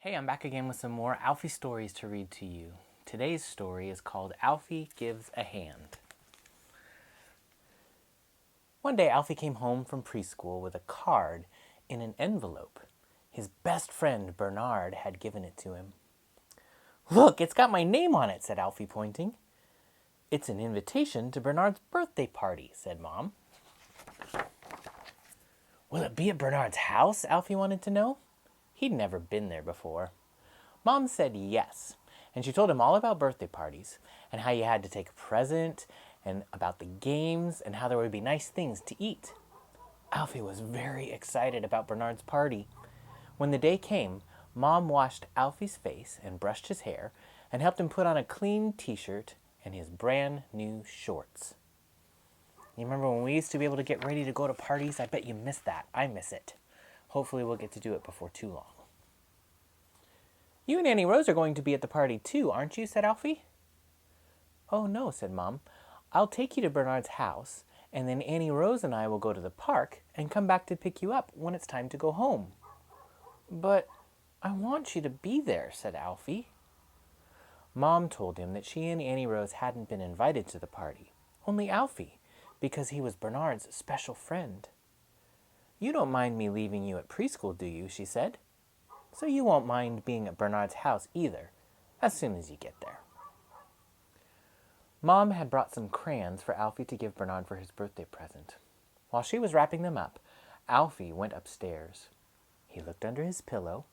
Hey, I'm back again with some more Alfie stories to read to you. Today's story is called Alfie Gives a Hand. One day, Alfie came home from preschool with a card in an envelope. His best friend, Bernard, had given it to him. "Look, it's got my name on it," said Alfie, pointing. "It's an invitation to Bernard's birthday party," said Mom. "Will it be at Bernard's house?" Alfie wanted to know. He'd never been there before. Mom said yes, and she told him all about birthday parties, and how you had to take a present, and about the games, and how there would be nice things to eat. Alfie was very excited about Bernard's party. When the day came, Mom washed Alfie's face and brushed his hair, and helped him put on a clean t-shirt and his brand new shorts. You remember when we used to be able to get ready to go to parties? I bet you miss that. I miss it. Hopefully we'll get to do it before too long. "You and Annie Rose are going to be at the party too, aren't you?" said Alfie. "Oh no," said Mom. "I'll take you to Bernard's house, and then Annie Rose and I will go to the park and come back to pick you up when it's time to go home." "But I want you to be there," said Alfie. Mom told him that she and Annie Rose hadn't been invited to the party, only Alfie, because he was Bernard's special friend. "You don't mind me leaving you at preschool, do you?" she said. "So you won't mind being at Bernard's house either, as soon as you get there." Mom had brought some crayons for Alfie to give Bernard for his birthday present. While she was wrapping them up, Alfie went upstairs. He looked under his pillow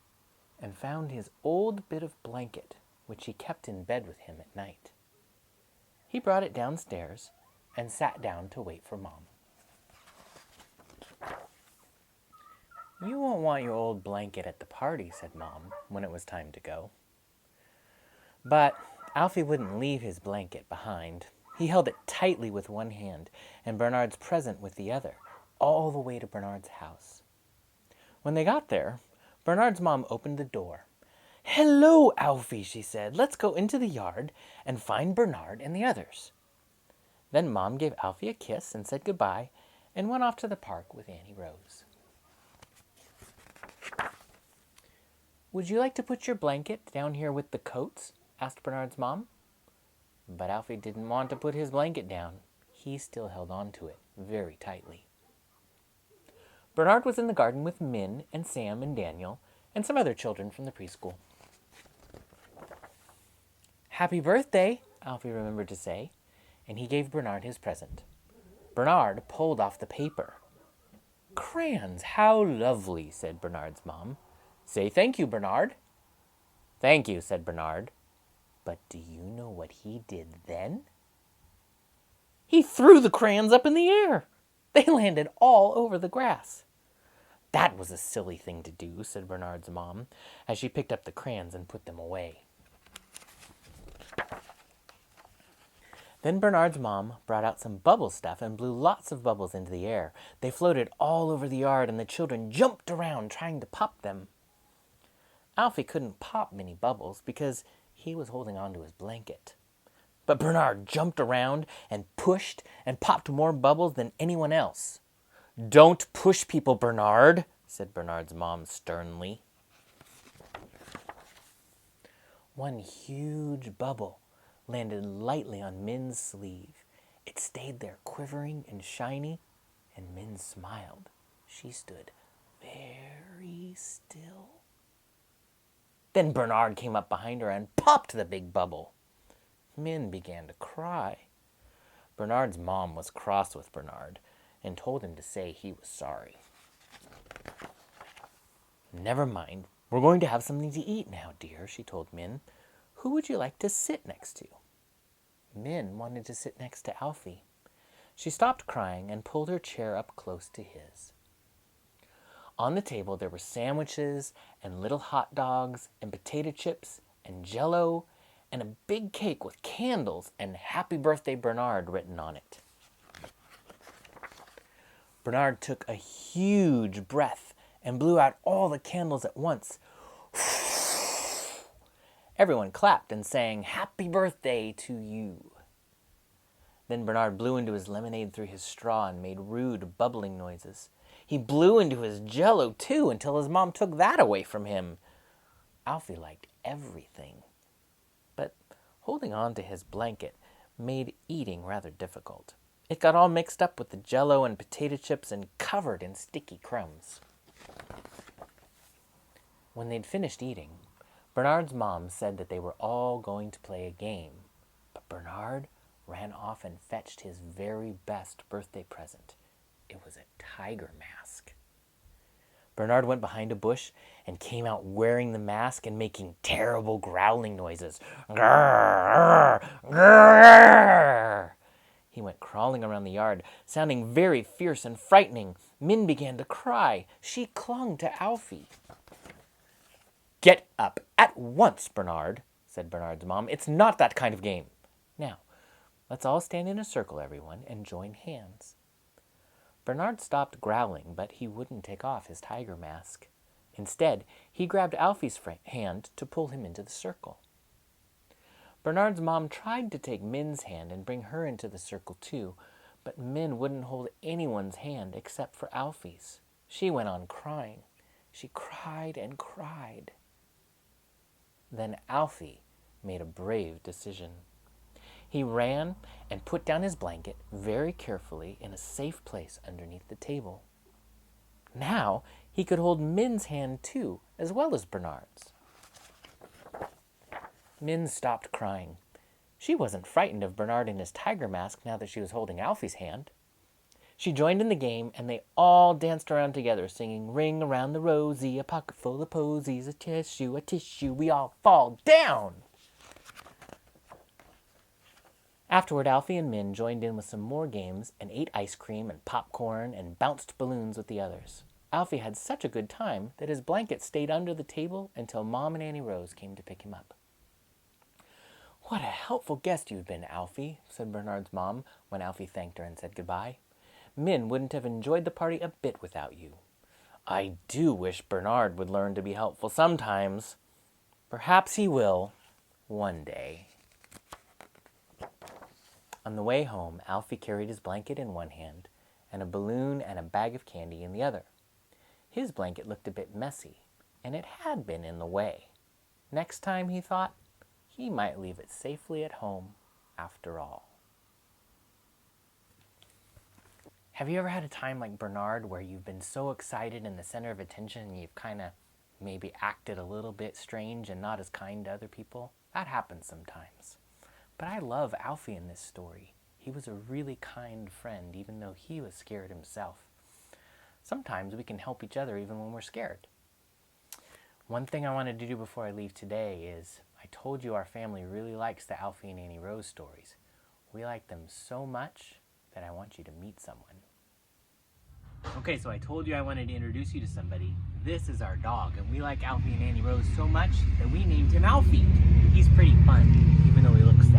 and found his old bit of blanket, which he kept in bed with him at night. He brought it downstairs and sat down to wait for Mom. "You won't want your old blanket at the party," said Mom, when it was time to go. But Alfie wouldn't leave his blanket behind. He held it tightly with one hand and Bernard's present with the other, all the way to Bernard's house. When they got there, Bernard's mom opened the door. "Hello, Alfie," she said. "Let's go into the yard and find Bernard and the others." Then Mom gave Alfie a kiss and said goodbye and went off to the park with Annie Rose. "Would you like to put your blanket down here with the coats?" asked Bernard's mom. But Alfie didn't want to put his blanket down. He still held on to it very tightly. Bernard was in the garden with Min and Sam and Daniel and some other children from the preschool. "Happy birthday," Alfie remembered to say, and he gave Bernard his present. Bernard pulled off the paper. "Crayons, how lovely," said Bernard's mom. "Say thank you, Bernard." "Thank you," said Bernard. But do you know what he did then? He threw the crayons up in the air. They landed all over the grass. "That was a silly thing to do," said Bernard's mom, as she picked up the crayons and put them away. Then Bernard's mom brought out some bubble stuff and blew lots of bubbles into the air. They floated all over the yard, and the children jumped around trying to pop them. Alfie couldn't pop many bubbles because he was holding on to his blanket. But Bernard jumped around and pushed and popped more bubbles than anyone else. "Don't push people, Bernard," said Bernard's mom sternly. One huge bubble landed lightly on Min's sleeve. It stayed there quivering and shiny, and Min smiled. She stood very still. Then Bernard came up behind her and popped the big bubble. Min began to cry. Bernard's mom was cross with Bernard and told him to say he was sorry. "Never mind. We're going to have something to eat now, dear," she told Min. "Who would you like to sit next to?" Min wanted to sit next to Alfie. She stopped crying and pulled her chair up close to his. On the table there were sandwiches and little hot dogs and potato chips and Jell-O and a big cake with candles and "Happy Birthday, Bernard" written on it. Bernard took a huge breath and blew out all the candles at once. Everyone clapped and sang "Happy Birthday to you." Then Bernard blew into his lemonade through his straw and made rude bubbling noises. He blew into his Jell-O too until his mom took that away from him. Alfie liked everything. But holding on to his blanket made eating rather difficult. It got all mixed up with the Jell-O and potato chips and covered in sticky crumbs. When they'd finished eating, Bernard's mom said that they were all going to play a game. But Bernard ran off and fetched his very best birthday present. It was a tiger mask. Bernard went behind a bush and came out wearing the mask and making terrible growling noises. Grrr, grrr, grrr. He went crawling around the yard, sounding very fierce and frightening. Min began to cry. She clung to Alfie. "Get up at once, Bernard," said Bernard's mom. "It's not that kind of game. Now, let's all stand in a circle, everyone, and join hands." Bernard stopped growling, but he wouldn't take off his tiger mask. Instead, he grabbed Alfie's hand to pull him into the circle. Bernard's mom tried to take Min's hand and bring her into the circle too, but Min wouldn't hold anyone's hand except for Alfie's. She went on crying. She cried and cried. Then Alfie made a brave decision. He ran and put down his blanket very carefully in a safe place underneath the table. Now he could hold Min's hand too, as well as Bernard's. Min stopped crying. She wasn't frightened of Bernard and his tiger mask now that she was holding Alfie's hand. She joined in the game, and they all danced around together, singing, "Ring around the rosy, a pocket full of posies, a tissue, we all fall down." Afterward, Alfie and Min joined in with some more games and ate ice cream and popcorn and bounced balloons with the others. Alfie had such a good time that his blanket stayed under the table until Mom and Annie Rose came to pick him up. "What a helpful guest you've been, Alfie," said Bernard's mom when Alfie thanked her and said goodbye. "Min wouldn't have enjoyed the party a bit without you. I do wish Bernard would learn to be helpful sometimes. Perhaps he will, one day." On the way home, Alfie carried his blanket in one hand and a balloon and a bag of candy in the other. His blanket looked a bit messy, and it had been in the way. Next time, he thought, he might leave it safely at home after all. Have you ever had a time like Bernard where you've been so excited and the center of attention and you've kind of maybe acted a little bit strange and not as kind to other people? That happens sometimes. But I love Alfie in this story. He was a really kind friend, even though he was scared himself. Sometimes we can help each other even when we're scared. One thing I wanted to do before I leave today is, I told you our family really likes the Alfie and Annie Rose stories. We like them so much that I want you to meet someone. Okay, so I told you I wanted to introduce you to somebody. This is our dog, and we like Alfie and Annie Rose so much that we named him Alfie. He's pretty fun, even though he looks sad.